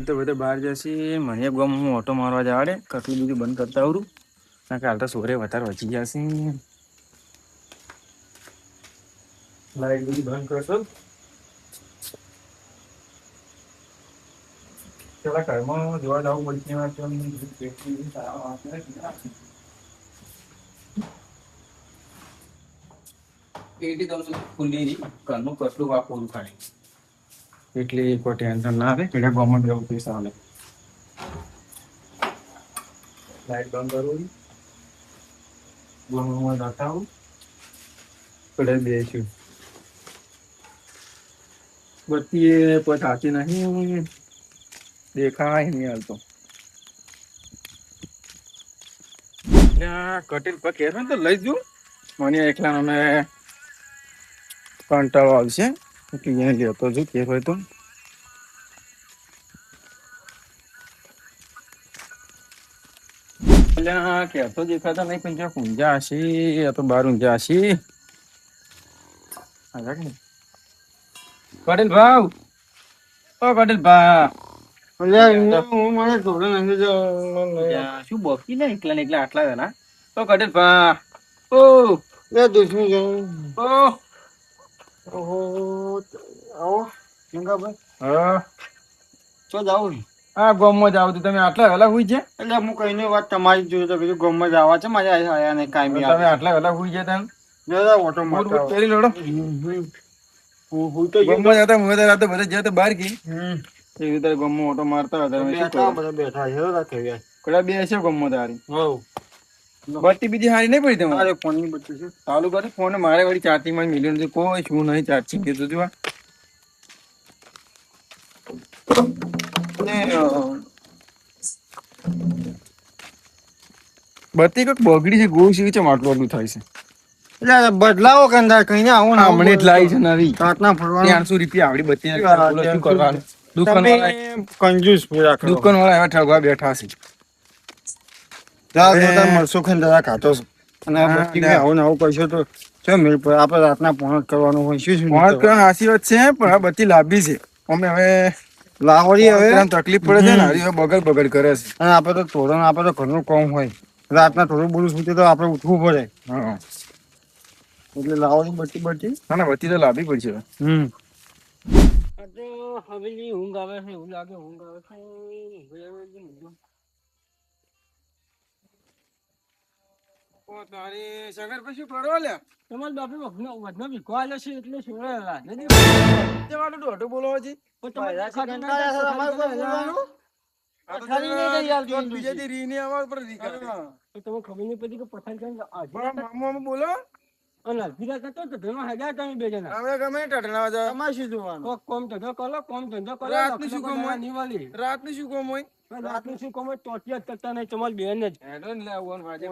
તો બધા બહાર જશે મને ગમ હું ઓટો મારવા જવા દે કટલું બીજું બંધ કરતા આવડું કારણ કે હાલ તો સોરે વધારે વચી જશે લાઈટ બધી બંધ કરશો પેલા ઘરમાં જોવા જવું પડશે પેટી તમને ખુલ્લી ઘરનું કટલું વાપરવું ખાલી એટલે કોઈ ટેન્શન ના આવે પેલા ગવર્મેન્ટ જવું પૈસા આવે લાઈટ બંધ કરવું ગવર્મેન્ટ જતા આવું પડે બેસ્યું બત્તી એ કોઈ થાતી નહીં દેખાય નહીં હાલતો કટેલ પર કહેવાય ને તો લઈ જઉં મને એકલા અમે કંટાળો આવશે એટલે લેતો છું કે હોય તો કહેતો દેખાતા નહીં પણ જ્યાં ઊંઝા હશે યા તો બાર ઊંઝા હશે કટેલ ભાવ ઓ કટેલ ભાવ શું બોકી ને એકલા ને એકલા આટલા વેલા તો કટેલ ભાવ ઓ ઓહો આવો ગંગાભાઈ હા તો જાવ આ ગોમમાં જાવ તો તમે આટલા વેલા હુઈ છે એટલે હું કઈ વાત તમારી જોયું તો કીધું ગમમાં જવા છે મજા આયા નહીં કાંઈ બી તમે આટલા વેલા હુઈ જતા જરા ઓટો મારતા કરી લોડો હું તો ગોમમાં જતા હું તો રાતે બધા જતા બહાર ગઈ એ રીતે ગોમમાં ઓટો મારતા હતા તમે શું કરો બધા બેઠા છે રાખે યાર કડા બે છે ગોમમાં તારી હોવ બત્તી બીજી હારી નહીં પડી તમારે અરે ફોનની બચ્ચું છે ચાલુ કરે ફોન મારે વળી ચાર્જિંગ માં મિલિયન છે કોઈ શું નહીં ચાર્જિંગ કીધું તું બત્તી કઈક બગડી છે ગોળ છે કેમ આટલું આટલું થાય છે એટલે બદલાવો કંદા કહીને આવો ને હમણે જ લાવી છે નવી રાતના ફરવાનું 300 રૂપિયા આવડી બત્તી શું કરવાનું દુકાન કંજૂસ પૂરા કરો દુકાન વાળા એવા ઠગવા બેઠા છે મળશો ખંડા ખાતો અને આ બત્તી આવું ને આવું કરશો તો ચો મેળ પર આપણે રાતના પોણત કરવાનું હોય શું પોણત કરવાની આશીર્વાદ છે પણ આ બત્તી લાંબી છે અમે હવે લાહોરી હવે તકલીફ પડે છે ને હરી બગડ બગડ કરે છે અને આપણે તો તોરણ આપણે તો ઘરનું કામ હોય રાતના થોડું બોલું સૂતે તો આપણે ઉઠવું પડે હા એટલે લાહોરી બત્તી બત્તી ના બત્તી તો લાંબી પડશે હવે ઊંઘ આવે છે એવું લાગે ઊંઘ આવે છે તારી સગર પછી પડવા લે તમારે બાપે વધનો વિકો આલ્યો છે એટલે છોડેલા નથી તમારું દોઢું બોલો હજી બીજાથી રીને આવવા પર તમે ખબર નહીં પડી કે પઠાણ મામા બોલો અને ધીરા કરતો તો ઘરમાં હજાર તમે બે જણા અમે ગમે ટટલા જા તમારે શું જોવાનું કોમ ધંધો કરો કોમ ધંધો કરો રાતનું શું કામ હોય નિવાલી રાતનું શું કામ હોય રાતનું શું કામ હોય ટોટિયા કરતા નહીં તમારી બેન જ હેડો ને લાવવાનું વાજે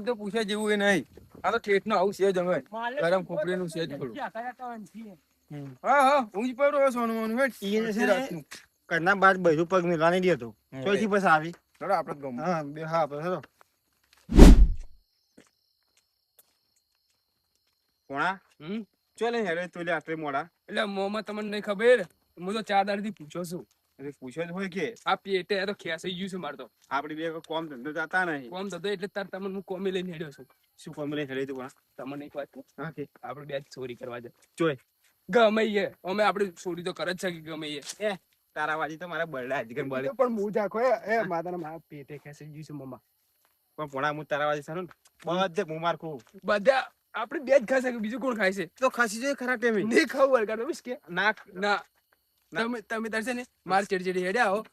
તો પૂછે જેવું એ નહીં આ તો ઠેઠ નો આવું છે જ હવે ગરમ ખોપરીનું છે જ થોડું હા હા હું જ પડ્યો સોનું હેડ રાતનું કરના બાદ બધું પગ મિલાની દે તો ચોથી પછી આવી ચલો આપણે ગમ હા બે હા આપણે હેડો કોણા ચોલે હેડે તોલે આટલે મોડા એટલે મોમાં તમને નહીં ખબર હું તો 4 દાડથી પૂછો છું એટલે પૂછ્યો જ હોય કે આ પેટે તો ખેસાઈ ગયું છે મારે તો આપડી બે કોમ ધંધો જતા નહીં કોમ થતો એટલે તાર તમને હું કોમે લઈને હેડ્યો છું શું કોમ લઈને હેડે તું કોણા તમને એક વાત કહું હા કે આપણે બે ચોરી કરવા જાય ચોય ગમે એ અમે આપણે ચોરી તો કરે જ છે કે ગમે એ તારા વાજી તો મારા બરડા જ ગન બળે પણ હું જાખો એ માતાના મારા પેટે ખેસાઈ ગયું છે મમ્મા પણ પોણા હું તારા વાજી સારું બધે હું મારખું બધા આપણે બે જ ખાશે કે બીજું કોણ ખાય છે તો ખાસી જોઈ ખરા ટેમી નહીં ખાવું વળગાડો બસ કે ના ના તમે તાર છે ને માર ચેડી હેડ્યા આવો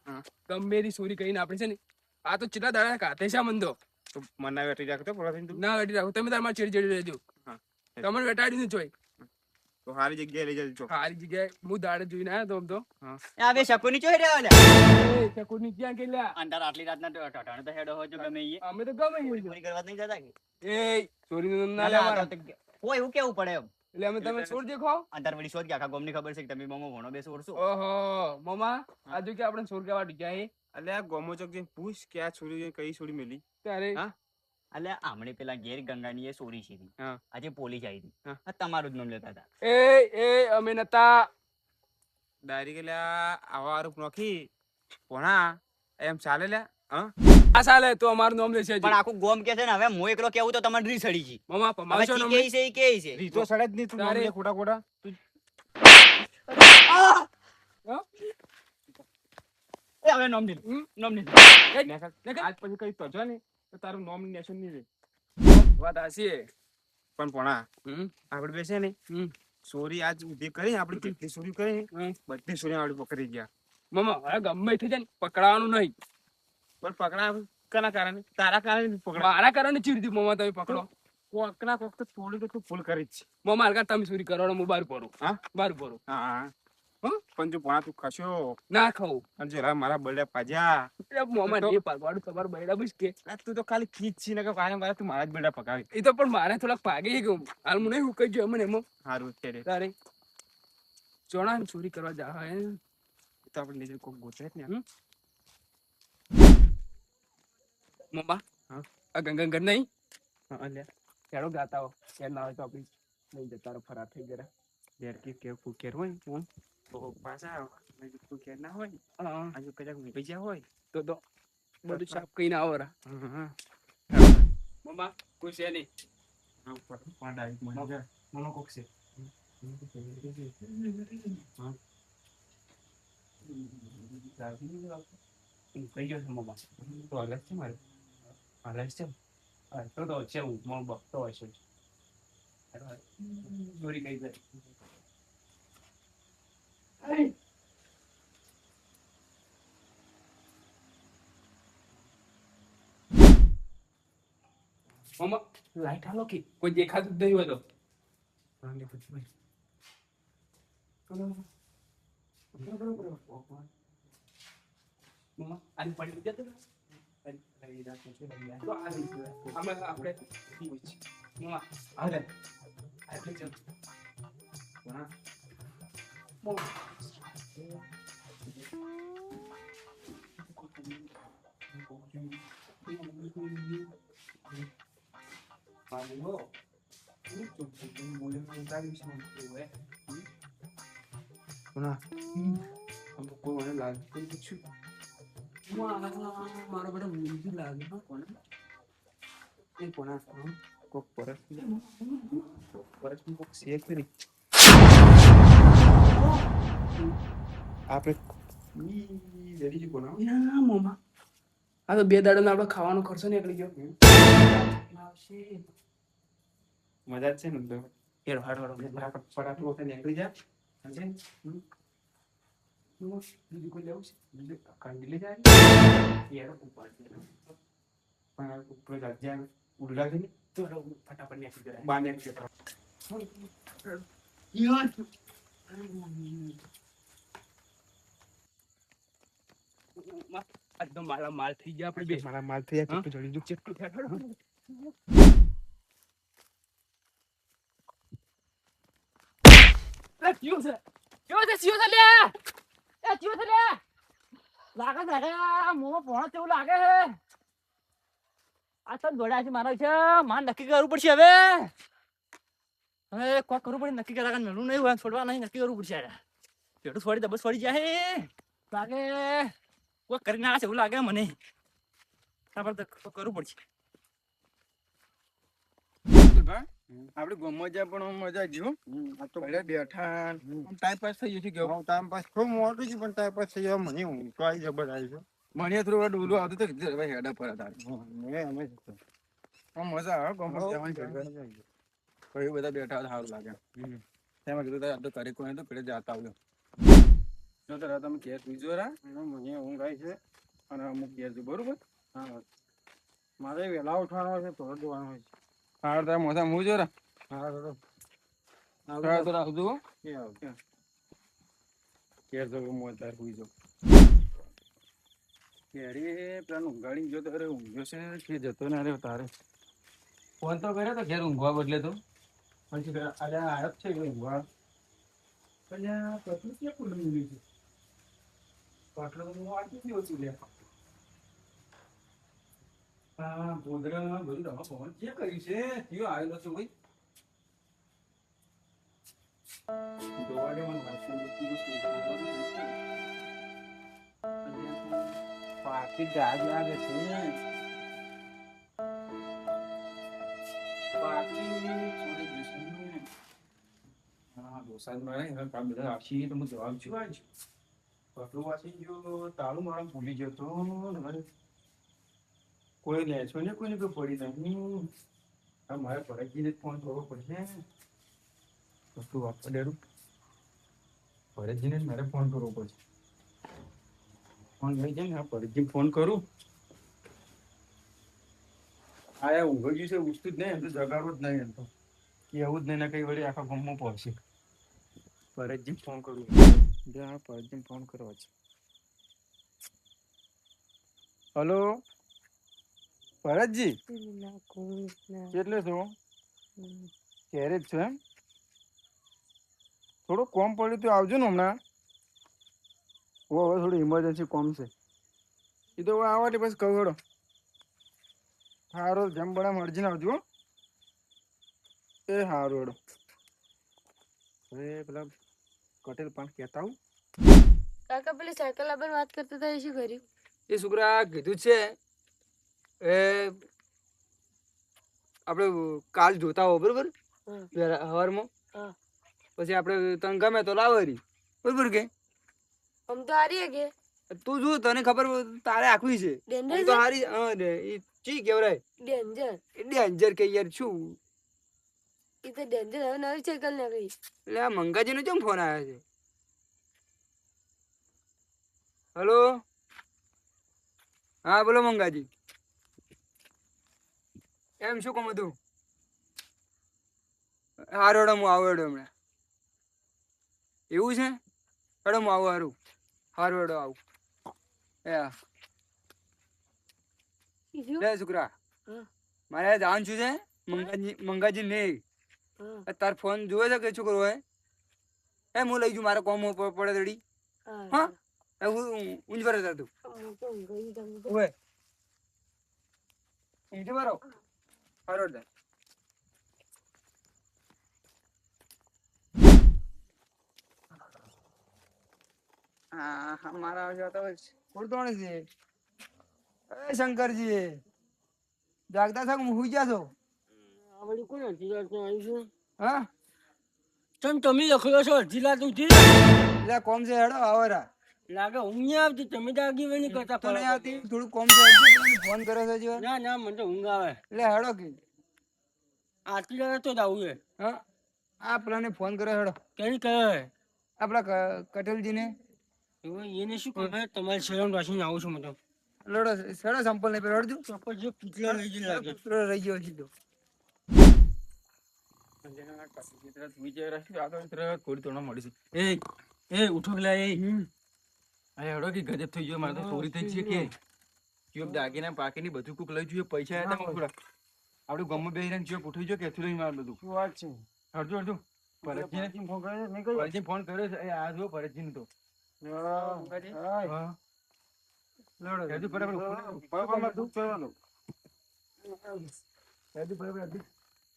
ગમે એની ચોરી કરીને આપણે છે ને આ તો કેટલા દાડા કાતે છે મંદો તો મના વેટી રાખતો પોલા તું ના વેટી રાખો તમે તાર માર ચેડી રહેજો તમને વેટાડી ને જોઈ તો સારી જગ્યાએ લઈ જજો સારી જગ્યાએ હું દાડે જોઈને આવ્યો તો આ બે શકુની ચોઈ રહ્યા ઓલે એ ચકુરની ક્યાં કેલ્યા અંધાર આટલી રાતના તો ઠઠાણ તો હેડો હોય જો ગમે ઈ અમે તો ગમે ચોરી કરવા નહીં જતા કે એ ચોરીનું નામ ના લેવાના કોઈ એવું કેવું પડે એમ એટલે અમે તમે છોડ દેખો અંધાર વળી શોધ કે આખા ગામની ખબર છે કે તમે મોમો ભણો બે છોડશો ઓહો મમ્મા આજુ કે આપણે છોડ કેવા ડીજા હે એટલે આ ગોમો ચોક જઈને પૂછ કે આ છોરી કઈ છોરી મેલી ત્યારે હા એટલે આમણે પેલા ઘેર ગંગાની એ ચોરી છે હા આજે પોલીસ આવી હતી હા. આ તમારું જ નામ લેતા હતા એ અમે નતા ડાયરેક્ટ એટલે આવા આરોપ નોખી ભણા એમ ચાલે લ્યા હા આ સાલે તો અમારું નામ લેશે પણ આખું ગોમ કે છે ને હવે હું એકલો કેવું તો તમારી રીસ સડી ગઈ. મામા હવે પમાવશો ચી નામ કેઈ છે ઈ કેઈ છે. રીતો સડે જ નહીં તું તારે- નામ લે ખોટા ખોટા એ હવે નામ લીધું. હમ? નામ લીધું. આજ પછી કઈ તજો ને તો તારું નોમિનેશન નહીં રે વાત હાચી છે. પણ ભણા હમ આપણે બેસે ને હમ ચોરી આજ ઉધી કરી આપણે કેટલી ચોરી કરી હમ. બધી ચોરી આપણે પકડી ગયા મામા હવે ગમે થઈ જાય ને પકડાવાનું નહીં. પણ પકડા કના કારણે તારા કારણે પકડા મારા કારણે ચીર દીધું મામા તમે પકડો. કોક ના કોક તો થોડી તો તું ભૂલ કરી જ છે મામા હલકા તમે ચોરી કરો હું બાર પડું. હા? બાર પડું. હા હં? પણ જો ભણા તું ખસ્યો ના ખાવું. અને જરા મારા બળ્યા પાજા એ મામા તો- નહીં પાડવાનું તમારું બૈડા બસ કે. આ તું તો ખાલી કીચ છી ને કે મારા તું મારા જ બળ્યા પકાવી એ તો પણ મારે થોડાક ભાગે ગયું હાલ મને હું કહી ગયો મને એમાં સારું છે રે તારે ચોણા ને ચોરી કરવા જા હે. એ તો આપણે નીચે કોક ગોતે જ ને હમ? મામા હા? આ ગંગા ઘર નહીં હા અલ્યા ચાલો ગાતા હો કેર ના હોય તો આપણે નહીં જતા રહો ફરાર થઈ ગયા. ઘેર કે ફૂકેર હોય તો પાછા ફૂકેર ના હોય હા આજુ કદાચ ભેજા હોય તો બધું સાફ કઈ ના આવે રા. હા મામા કોઈ છે નહીં. મામા કોક છે કઈ ગયો છે મામા તો અલગ છે મારે અલગ છે તો છે હું મારો બખતો હોય છે ચોરી કઈ જાય. મામા લાઈટ હાલો કે કોઈ દેખાતું જ નહીં હોય તો. મામા આને પડી જતો ને? તો આ રીતે આમાં આપણે મામા હાલે આપણે ચાલ. મામા મારો બેટા મૂંઝી લાગે કોને એ કોના કોક પરસ કોક છે ખરી આપણે જડી કોના ના મામા આ તો 2 દાડાનો આપણે ખાવાનો ખર્ચો નીકળી ગયો. મજા જ છે ને તો હેરો હાડો ફટાફટ વખતે નીકળી જા સમજે બીજું કોઈ લેવું છે બીજું કાંડી લઈ જાય હેરો ઉપાડી પણ ઉપર જાજ્યા ઉડલા કે તો ફટાફટ નીકળી જાય. બાને કે આજ તો માલા માલ થઈ ગયા આપણે બે. મારા માલ થઈ હા? જડી દુ જેટલું થયા ખરું. એ ચિયો છે ચિયો છે લે એ ચિયો છે લે લાગે મોમાં પોણો તેવું લાગે છે. આ તો દોડ્યા છે મારો છે માર નક્કી કરવું પડશે હવે કોઈ કરવું પડે નક્કી કર્યા નલું નહીં હોય છોડવા નહીં નક્કી કરવું પડશે પેટું છોડી દબસ છોડી જાય લાગે કોઈ કરી ના છે એવું લાગે મને આપણે તો કરવું પડશે. આપણે ગમો જાય પણ આમ મજા આવી ગઈ હો. તો બેઠા ટાઈમ પાસ થઈ જશે કેવું ટાઈમ પાસ ખૂબ મોટું છે પણ ટાઈમ પાસ થઈ જાય મને હું તો આવી જબર આવી છે મને થોડું ડોલું આવતું તો કીધું ભાઈ હેડા પર હતા અમે આમ મજા આવે ગમો જવાની કઈ બધા બેઠા હતા સારું લાગે તેમાં કીધું તારે આ તો કરે કોઈ તો પેલે જાતા આવ્યો જો તારા તમે ઘેર સુઈજો રા મને ઊંઘ આવી છે અને અમુક ઘેર છું બરોબર હા મારે વહેલા ઉઠવાનો છે થોડો જોવાનો હોય છે હાર તારા મોસા હું જો રા હા તો હાર તો રાખજો હો. કે આવ ઘેર જો મોજ તાર સુઈ જો ઘેરી પેલા ઊંઘાડી ગયો તો અરે ઊંઘ્યો છે કે જતો ને અરે તારે ફોન તો કર્યો તો ઘેર ઊંઘવા બદલે તો પછી અરે આયો જ છે કે ઊંઘવા અલ્યા પતલું ક્યાં ખુલ્લું મૂલ્યું છે પાટલો તો હું વાંચી જ ઓછું લે હા ભોંદરા બધું દવા ફોન ક્યાં કર્યું છે કયો આવેલો છે ભાઈ જોવા દે મને વાંચન બધું શું પાકી ડાગ લાગે છે પાકી છોડી દેશે ને. હા વરસાદમાં ને એના કામ બધા આપશી તો હું જવાબ છું આજ પટલું વાંચી ગયો તાળું મારા ભૂલી ગયો તો ને કોઈ લે છો ને કોઈને કોઈ પડી નહીં. આ મારે ભરતજીને જ ફોન કરવો પડશે. વસ્તુ વાપર દેડું ભરતજીને જ મારે ફોન કરવો પડશે. ફોન લઈ જાય ને આ ભરતજીને ફોન કરું. આ યાર ઊંઘ ગયું છે ઉઠતું જ નહીં એમ તો જગાડવું જ નહીં એમ તો કે એવું જ નહીં ને કઈ વળી આખા ગામમાં પહોંચશે. ભરતજીને ફોન કરું. આ ભરતજીને ફોન કરવો છે. હલો ભરતજી કેટલે છો? ક્યારે જ છો એમ? થોડું કોમ પડ્યું તો આવજો ને હમણાં. હવે થોડું ઇમરજન્સી કોમ છે એ તો હવે આવા બસ કહું હેડો. સારું જેમ બને મરજીને આવજો હો. એ સારું હેડો. હવે પેલા કટેલ પણ કહેતા આવું. કાકા પેલી સાયકલ આપણે વાત કરતા હતા એ શું કર્યું? એ છોકરા કીધું છે એ આપણે કાલ જોતા હો બરોબર હમ. સવારમાં હા. પછી આપણે તને ગમે તો લાવરી બરોબર કે આમ તો હારી હે કે તું જો તને ખબર તારે આખવી છે ડેન્જર આમ તો હારી હા ઈ ચી કેવરાય ડેન્જર ડેન્જર કે યાર શું એ તો ડેન્જર હવે નવી સાયકલ ના ગઈ. એટલે આ મંગાજીનો કેમ ફોન આવ્યો છે? હલો હા બોલો મંગાજી. એમ શું કહું તું? હારું હેડો હું આવું હેડો હમણાં. એવું છે હેડો હું આવું હારું હારું હેડો આવું. એ હા ઈ શું? લે છોકરા હા. મારે જવાનું શું છે મંગાજી નહીં હા. તાર ફોન જોવે છે કે છોકરો હે એ હું લઈ જઉં મારે કોમ પડે તડી હા ઊંઝ પર હતા તું હું તો ઊંઘી તમે તો. ઓય ઊંઝ પર હારો દે હા મારા આવશે તો કોણ છે? એ શંકરજી જાગતા થાક હું ગયા છો? આ બધું કોણ અડધી રાતનું આવ્યું છે? હા ચમ તમે લખ્યો છો અડધી રાત ઉઠી? એટલે કોમ છે હેડો આવરા લાગે ઊંઘ નહીં આવતી. તમે તો આગી નહીં કરતા તો નહીં ફરક. આવતી થોડું કોમ છે ફોન કર્યો છે જીવન ના ના મને તો ઊંઘ આવે. એટલે હેડો કે આટલી રાત તો જ આવું છે. હા આ પેલાને ફોન કર્યો હેડો કઈ કહે આપણા કટેલજીને એને શું કહે તમારી શરમ રાખીને આવું છું. મને લડો સડો સંપલ ને પેલો અડજો ચોક્કસ જો પૂતળા લઈ જઈને લાગે. પેલો રહી ગયો સીધો એ ઉઠો પેલા એ હેડો કે ગજબ થઈ ગયો. મારે તો ચોરી થઈ છે કે ચૂપ દાગીના પાકીની બધું કુક લઈ જોઈએ. પૈસા હતા થોડા આપડે ગમે બે ચૂપ ઉઠી ગયો કે લઈ મારે બધું શું વાત છે? હરજો હરજો ભરતજીને ફોન કર્યો નહીં કર્યો? ભરતજી ફોન કર્યો છે. એ આ જો ભરતજીને તો હા લડો હેડુ બરાબર દુખ કરવાનો હેડુ બરાબર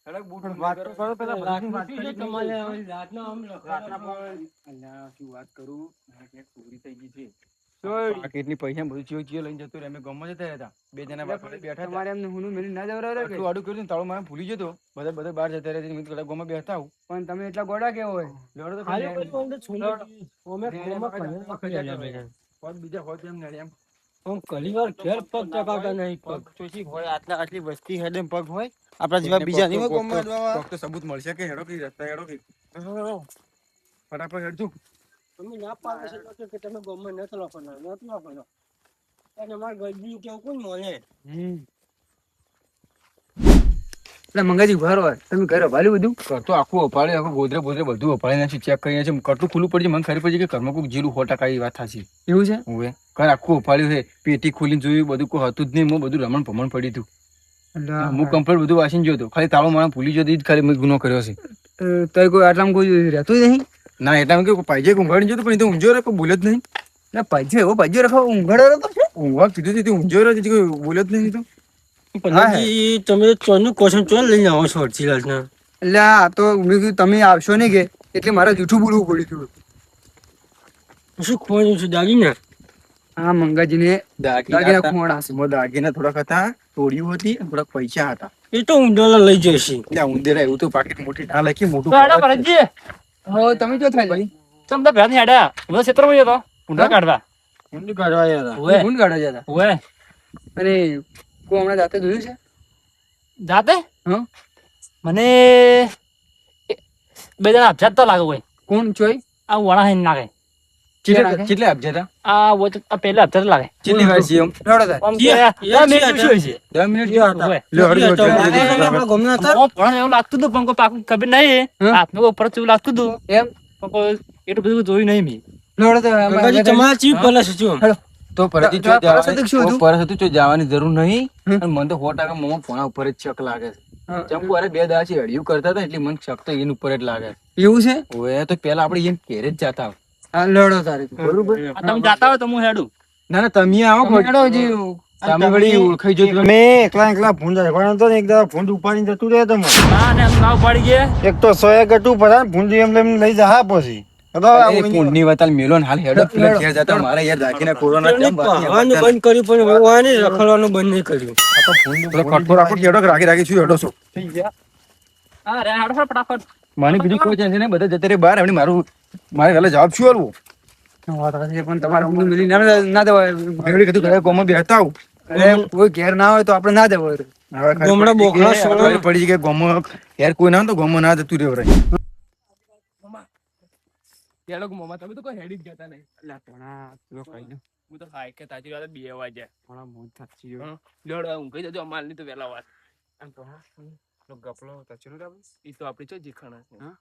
હેડો બૂટ વાત તો કરો પેલા ભરતજી વાત કરી તમારે રાતના આમ રાતના પણ અલ્યા શું વાત કરું મારે ક્યાંક ચોરી થઈ ગઈ છે. ચોરી? પાકીટની પૈસા બધું ચીયો લઈને જતો રહે. અમે ગામમાં જતા હતા. બે જણા બાપા બેઠા હતા. તમારે એમને હુનું મેલી ના જવરાવે કે આટલું આડું કર્યું ને તાળું મારે ભૂલી જતો. બધા બહાર જતા રહ્યા. મેં કીધું ગામમાં બેઠા આવું પણ તમે એટલા ગોડા કેવો હોય લડો તો હાલે પછી કોઈ અંદર છોડી ઓમે કોમા કરે હોત બીજા હોત એમ નડે એમ ઓમ કલીવાર ઘેર પગ ટકાવતા નહીં. પગ ચોચી હોય આટલી વસ્તી હેડે પગ હોય આપણા જેવા બીજા નહીં હોય કોમમાં અડવા. કોક તો સબૂત મળશે કે હેડો કે રસ્તા હેડો કે ફટાફટ હેડજો. તમે ના પાડો છો કે તમે ગમે ન ચલો પણ ન ચલો પણ અને માર ગરબી કેવું કોણ મોને એટલે મંગાજી ઘર હોય તમે ઘરે ભાલ્યું બધું કરતો આખું અપાડે આખું ગોદરે બોદરે બધું અપાડી નાખ્યું. ચેક કરી નાખ્યું. કરતું ખુલ્લું પડી મને ખરી પડી કે ઘરમાં કોઈ જીરું 100% એ વાત થાશે. એવું છે? હવે ઘર આખું અપાડ્યું છે. પેટી ખોલીને જોયું બધું કોઈ હતું જ નહીં. હું બધું રમણ ભમણ પડી હતું. હું કમ્પ્લીટ બધું વાંચીને ગયો હતો. ખાલી તાળો મારા ભૂલી ગયો. ખાલી મેં ગુનો કર્યો છે. તો કોઈ આટલામાં કોઈ રહેતું જ નહીં ના એટલા કે પાઇજે ઊંઘાડી જતો પણ એ તો ઊંઝો રહ્યો કોઈ બોલે જ નહીં. એટલે પૈજો એવો પૈજો રખો ઊંઘાડો તો છે ઊંઘવા કીધું હતી ઊંઝો રહ્યો કોઈ બોલે જ નહીં. તો પંજાબી તમે ચોનું ક્વેશ્ચન ચોન લઈને આવો છો અડધી રાતના? એટલે આ તો મેં કીધું તમે આવશો નહીં કે એટલે મારે જૂઠું બોલવું પડ્યું હતું. શું ખોવાયું છે દાગીના? હા મંગાજીને દાગીના ખોવાણા છે. દાગીના થોડાક હતા, તોડ્યું હતી અને થોડાક પૈસા હતા. એ તો ઊંડાલા લઈ જશે. એટલે ઉંદેરા એવું તો પાકીટ મોટી ના લખી મોટું હેડા ભરતજી, હવે તમે જો થાય ભાઈ તમે ભેદ હેડા બધા ક્ષેત્રમાં જતો ઊંડા કાઢવા. ઊંડું કાઢવા આવ્યા હતા. ઓવે ગુણ કાઢવા જતા ઓવે અને કોઈ હમણાં જાતે જોયું છે? જાતે હા મને બે જણા અબજાત તો લાગે હોય. કોણ ચોય આ વણા હે નાખે. કેટલે આપજે હતા? આ વોચ આ પહેલા અબજાત લાગે. કેટલી વાર છે એમ? રડો થાય. આમ તો 10 મિનિટ શું છે? 10 મિનિટ જેવા હતા. ઓવે. લ્યો, હળજો, હળજો, હળજો. પણ એવું લાગતું હતું પણ કોઈ પાકું ખબર નહીં. હા? હાથનું ઉપર એવું લાગતું હતું એમ પણ કોઈ એટલું બધું જોયું નહીં મેં. રડો થાય. તો પરથી તો આ પરસ હતું શું હતું? પરસ હતું, જો જવાની જરૂર નહીં. હમ. અને મને તો 100% મોમાં પોણા ઉપર જ શક લાગે છે. હા. ચંપુ અરે 2 દાડા થી હળિયું કરતા હતા એટલે મને શક તો એની ઉપર જ લાગે. એવું છે? ઓએ તો પેલા આપણે એને ઘેરે જ જતા. હા લડો તારે બરોબર. આ તમે જાતા હોય તો હું હેડું. ના ના તમે આવો તમે લડો હજી. તમે વળી ઓળખાઈ જો તમે. મેં એકલા ભૂંડ રાખવાનો હતો ને એક દાડો ભૂંડ ઉપાડીને જતું રહે તમે. ના ને એમ ના ઉપાડી ગયા. એક તો 100 ગટું ભરા ભૂંડ એમ લઈને લઈ જા પછી. પુણની વતાલ મેલો ને હાલ હેડો પેલા ઘેર જતા મારે યાર રાખીને કોરોના કેમ બંધ કર્યું પણ વાને રખડવાનું બંધ નહીં કર્યું. કટકો રાખો હેડો રાખી રાખી છું હેડો છો. હા રે હાડો ફટાફટ. મને બીજું કોઈ ટેન્શન નહીં, બધા જતા રે બહાર. હવે મારે પેલા જવાબ શું આલવો? વાત સાચી, પણ તમારે ઊંઘ મિલી ના દેવાય. મેળી કીધું ઘરે કોમમાં બેહતા આવું. અરે કોઈ ઘેર ના હોય તો આપણે ના દેવાય. ગોમડા બોકડા સોળા પડી કે ગોમો યાર કોઈ ના હોય તો ગોમો ના જતું રહેવું રે. પેલો મોમાં તમે તો કોઈ હેડી જ જતા નહીં. અલ્યા પોણા પેલો કઈ ને હું તો ખાય કે તાજી વાત 2 વાગ્યા. પોણા મોત થાચી ગયો. લેડો ઊંઘી જજો અમાર ની તો વેલા વાત. આમ પોણા લો ગપલો તચરો રાબ ઈ તો આપડી ચો જીખાણા છે. હા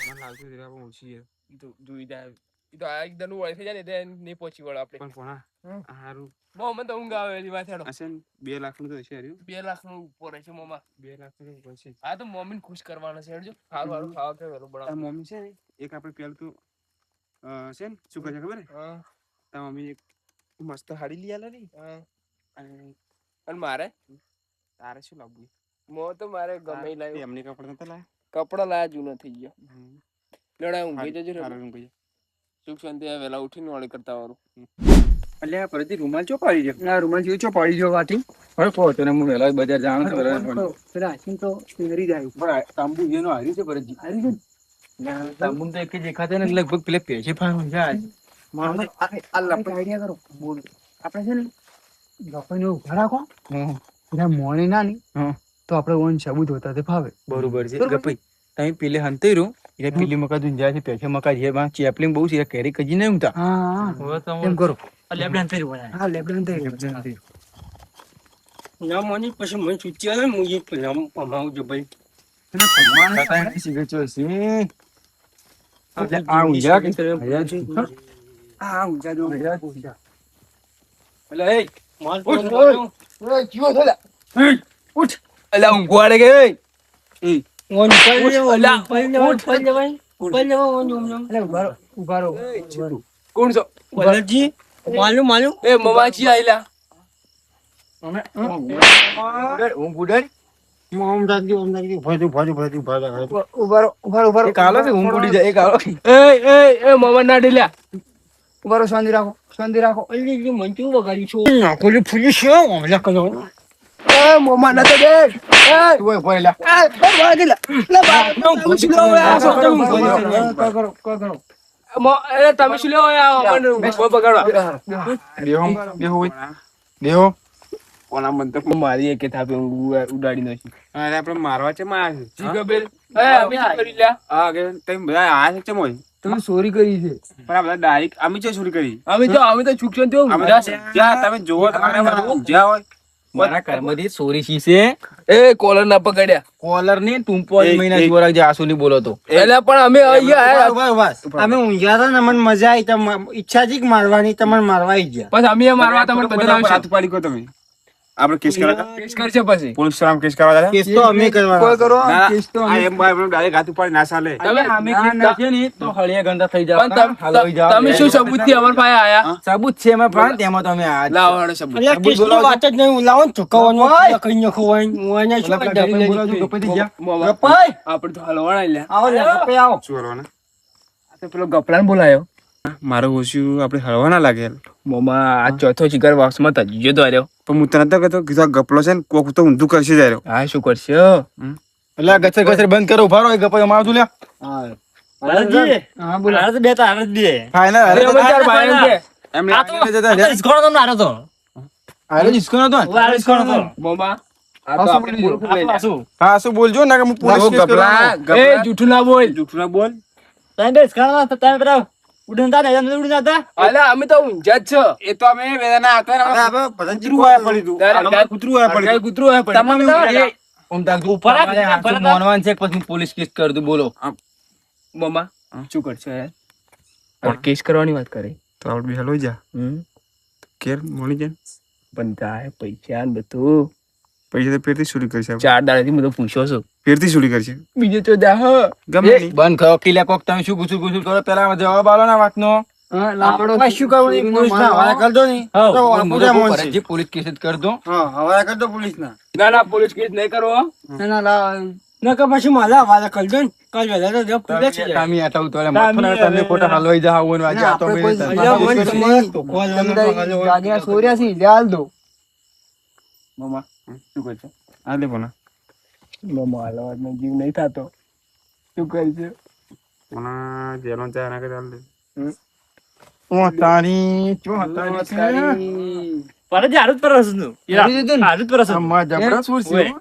મને લાગતું છે રાબ ઓછી છે. ઈ તો જોઈ જાય. ઈ તો આ એકદમ ઓળખી જાય ને તે ની પહોંચી વળ આપણે. પણ પોણા હારું મો મને તો ઊંઘ આવે એની વાત હેડો. હશે 2 લાખ નું તો હશે હર્યું. 2 લાખ નું ઉપર હશે મોમાં. 2 લાખ નું ઉપર છે. હા તો મોમીન ખુશ કરવાનો છે હેડજો. હારું હારું ખાવા કે વેલું બનાવ. મોમી છે ને એક આપણે પેલું તો છે ને શું કરે ખબર હે? હા તા મમ્મી એક મસ્ત હાડી લઈ આલે ની. હા અને મારે તારે શું લાવવું? મો તો મારે ગમે લાવ્યો. એમની કપડા નતા લાયા? કપડા લાયા જૂનો થઈ ગયો. લેડા ઊંઘી જજો રે. હારું ઊંઘી. સુખ શાંતિ વેલા ઉઠીને વાળી કરતા વાળું. અલ્યા પરથી રૂમાલ ચો પાડી દે. ના રૂમાલ જેવું ચો પાડી જો વાટી. હવે કહો તને હું વેલા બજાર જાણ છું. પેલા આશીન તો પહેરી જાય. પણ તાંબુ જેનો હારી છે પરજી. હારી છે? તાંબુ તો એક જ દેખાતા ને લગભગ પેલે પેશે ફાણ જાય. મારે આ લપટ આઈડિયા કરો. બોલ. આપણે છે ને ગપાઈને ઉભા રાખો. હા એટલે મોણે ના ની હા તો આપણે ઓન સબૂત હોતા તે ફાવે. બરોબર છે ગપઈ તઈ પેલે હંતેરું એટલે પેલી મકા દુંજા છે પેશે મકા છે માં ચેપલિંગ બહુ છે કેરી કજી નહીં ઉમતા. હા હવે તો એમ કરો. આ લેબડા અંતરી બનાય. હા લેબડન થઈ ના મોની પછી મને ચૂચી આવે હું એક પેલા પમાવું જો ભાઈ. ખાતા નહીં સિગરેટ છે. આ ઊંઝા કે હયા છે. હા ઊંચા જો એટલે એ માલ ઉઠ, તો ઓય જીવો થોલા ઉઠ અલ્યા ઊંઘવાડે કે એ ઓન પર લેવો અલ્યા પર લેવાય પર લેવો ઓન ઓમ અલે ઉભા રહો કોણ છો? વલજી માલું એ મમાચી આઈલા ઊંઘ ઉડાડ. ઓમ દાદી ફરી ઉભા રહો એક આલો કે ઊંઘ ઉડી જાય એક આલો. એ મોમાં ના ઢીલ્યા. ઉભા રહો શાંતિ રાખો અલ્લી મંચું વગાડ્યું છું. નાખોલી ફૂલી છે ઓમલા કરો. એ મોમાં નતો દે એ તું હોય ભોયલા. ભાગીલા લે કરો તમે શું લેવો બગાડવા? બેહો કોના મન તો મારી એક થાપે ઉડાડી નાખી. અરે આપણે મારવા છે માં જીગબેલ એ અમે શું કરી લ્યા? આ કે તમે બધા આ છે મોય તમે ચોરી કરી છે પણ આ બધા ડાયરેક્ટ અમે છે ચોરી કરી. અમે તો ચૂકશન થયો ઊંઘ્યા છે. જ્યાં તમે જોવો તમારે જ્યાં હોય મારા કર્મથી સોરી શી છે. એ કોલર ના પકડ્યા. કોલર ની ટૂંપો મહિના જીવો રાખજે આસુની બોલો તો. એટલે પણ અમે અહીંયા અમે ઊંઘ્યા હતા ને મને મજા આવી તમને ઈચ્છા હતી કે મારવાની તમને મારવા આવી ગયા. પછી અમે મારવા તમને બધા હાથ પાડી કો તમે આપણે કેસ કરાતા કેસ કરશે પછી પોલીસ સ્ટેશન કેસ કરવા જાય કેસ તો અમે કરવાના કોઈ કરો ના, કેસ તો આ એમ ભાઈ ડાયરેક્ટ હાથ ઉપાડી ના ચાલે તમે અમે ના, કેસ ના. કરીએ ને તો હળિયા ગંદા થઈ પણ જાવ તમે શું સબૂત થી અમાર પાસે આયા સાબુત છે એમાં પણ તેમાં તમે આ લાવો હળો સબૂત અલ્યા, કેસની વાત જ નહીં, હું લાવો ને ચૂકવવાનું કઈ નખો હોય હું અહીંયા શું કરી ડબલ બોલાવજો ગપ્પે થઈ ગયા મોમાં ગપ્પાઈ આપણે તો હલવાણા લ્યા આવો લે ગપ્પે આવો શું કરવાના આ તો પેલો ગપલાને બોલાયો મારું ઓછું આપણે હળવા ના લાગે મોમાં આ ચોથો શિકાર બોક્સમાં તજીયો તો આવ્યો પણ હું તને તો કહેતો કીધું આ ગપલો છે ને કોક તો ઊંધું કરશે જ આવ્યો હા શું કરશે એટલે ગચર ગચર બંધ કરો ઉભા રહો ગપ્પે અમારું તું લે લાલજી, હા બોલો હારે તો બે તો હારે જ બે. ફાઇનલ અરે અમે ચાર ભાઈઓ છે. એમ આ તો- આ તો હિસકોણો તમને હારે તો. હારે ડિસ્કો નતો ને? હારે હિસકોણો તો. મોમાં આ તો આપણે પૂરું આ લઈ તો લે. શું? હા શું બોલજો ને કે હું પોલીસ કેસ કરવાનો. એ જૂઠું ના બોલ જૂઠું ના બોલ તમે બે હિસકોણો તો તમે બધા ઉડીને જાતા, એમને ઉડીને જાતા. અલા અમે તો ઊંઝા જ છે એ તો અમે વેદના હતા ને અરે આપણે પતંગચીરું વાયા પડી તું. તારે- કૂતરું વાયા પડી કઈ તું. કૂતરું હોય પણ તમારે તમે બધા- ઓમ તાર તું ઉપર આ તમારે ઉપર હાથું આ- મોનવાનું છે કે પછી હું પોલીસ કેસ કર દઉં બોલો. મોમાં શું કરશે યાર કેસ કરવાની વાત કરે તો આપણે બી હલો જા કેર મળી જાય પણ તારે પૈસા ને બધું પૈસા તો પેરથી ચોરી કરશે આપણે. 4 દાડાથી બધું પૂછ્યો છું પેરથી ચોરી કરશે બીજે તો જા હ. ગમે એ નહીં. બંધ કરો કિલ્લા કોક તમે શું ગુસુર ગુસુર કરો પેલા જવાબ આલો ને વાતનો. હા લાકડો આપણે શું કરવું નહીં, પોલીસના હવાલે કરી દો ને. હા, તો હું આપું જામ તો છે. ફરજી પોલીસ કેસ જ કર દો હા હવાલે કરી દો પોલીસના. ના ના પોલીસ કેસ નહીં કરવો ના ના લા નકર પછી માલા હવાલે કરી દો ને. કાલ વહેલા તો જબ પૂરા થઈ જાય. કામી આટા ઉતારે માથું ના તમે ખોટા હલવાઈ જાવ હોય ને વાજે આ તો આપણે મેં કોઈ તને અલ્યા, કેસ મન કરી. તમે તારી જાગ્યા સોર્યા છે લે હાલ દો મોમાં શું કરશે આ લે બોલા મોમાં હાલવાનો જીવ નહીં થતો શું કરશે કોના જેલો ચા ના કરે હાલ દે. ઓ તારી ચો તારી પર જ હારું જ પરસ નું. કરી દીધું ને? હારું જ પરસ નું. અમાર જબરા સુર છે ઓય.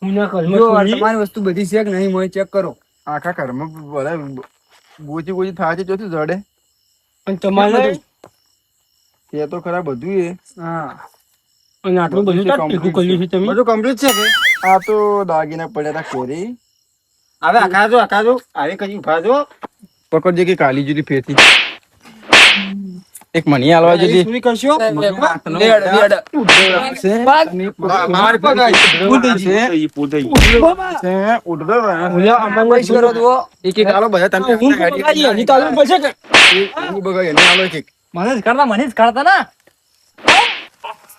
હું ના કરું. જો આ તમારી વસ્તુ બધી છે કે નહીં મોય ચેક કરો આખા ઘરમાં બધા ગોચી ગોચી થાય છે જોતું જડે પણ તમારે એ તો ખરા બધું એ હા અને આટલું બધું તાર ભેગું કર્યું છે તમે. બધું કમ્પ્લીટ છે કે આ તો દાગીના પડ્યા હતા કોરી હવે આખા જો આવે કઈ ઉભા જો પકડજે કે કાલી જુદી ફેરથી એક મની હાલવા જુદી પૂરી કરશો. મારી પગાઈ ઈ પોતે ઈ. પૈસ કરો તો એક એક હાલો બધા તમે હું પકડાજી, હજી તો હાલવું પડશે કે? એની બગાઈ એને હાલો એક એક મને જ કરતા ના.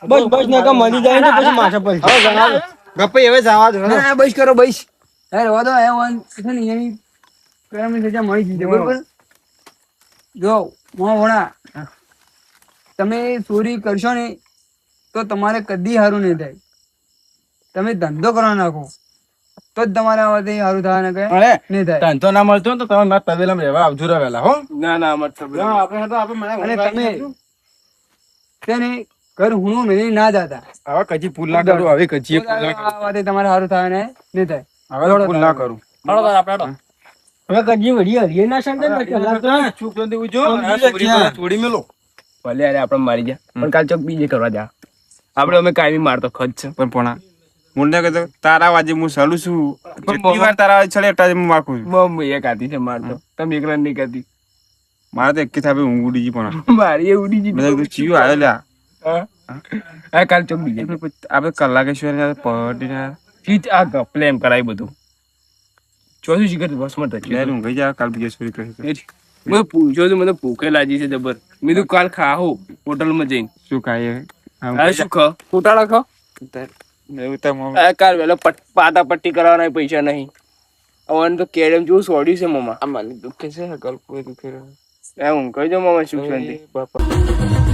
બસ ને કે મની જાય ને પછી માથા પર. હવે જવા દો. ગપ્પે હવે જવા દો ના બસ કરો બસ યાર વાદો આયો વાન છે ને એની પ્રેમની સજા મળી જશે બરોબર જો મોણા તમે ચોરી કરશો ને તો તમારે કદી સારું નહીં થાય તમે ધંધો કરવા નાખો તો જ તમારે આવાથી સારું થાય ને કે અરે નહીં થાય ધંધો ના મળતો ને તો તમે મારા તબેલામાં રહેવા આવજો રહેલા હો ના ના મતલબ આપણે તો આપણે અને તમે છે ને ઘર હુણું મેલી ના જાતા હવે કજી ભૂલ ના કરું હવે કજી ભૂલ ના કરું આવાથી તમારે સારું થાય ને નહીં થાય હવે તો ભૂલ ના કરું હાલો તાર આપણે હાલો. હવે કજી વળી હરીએ ના સમજે ને પછી હલાવતો ના. ચૂપ તો દેવું જો થોડી મેલો ભલે અરે આપણે મારી જા પણ કાલ ચોક બીજે કરવા જા આપણે અમે કાયમી મારતો ખત છે પણ પોણા હું ના કહેતો તારા વાજે હું ચાલું છું જેટલી વાર તારા વાજે ચડે એટલા જ હું મારખું છું. બહુ એક હાથી છે મારતો તમે એકલા નહીં કરતી મારે તો એકે થાપે ઊંઘ ઉડી ગઈ પણ મારી એ ઉડી ગઈ બધા કીધું ચિયું આવ્યો લ્યા હા કાલ ચોક બીજે આપણે કલાકે શું પડીને ફીચ આ ગપલે એમ કરાય બધું ચોથું શિખર બસમાં યાર થયું ઊંઘી જા કાલ બીજા ચોરી કરી મેં પૂછ્યો તો મને ભૂખે લાગી છે જબર મેં તું કાલ ખાહો હોટલમાં જઈને શું ખાઈએ આ શું ખા કોટાળા ખા એવું તો મમ્મી આ કાલ વેલો પાટા પટ્ટી કરવાના પૈસા નહીં હવે તો કેડમ જેવું સોડ્યું છે મમ્મા આ મને દુખે છે ગલ્પ દુખે હું કહી દઉં મમ્મા સુખ શાંતિ બાપા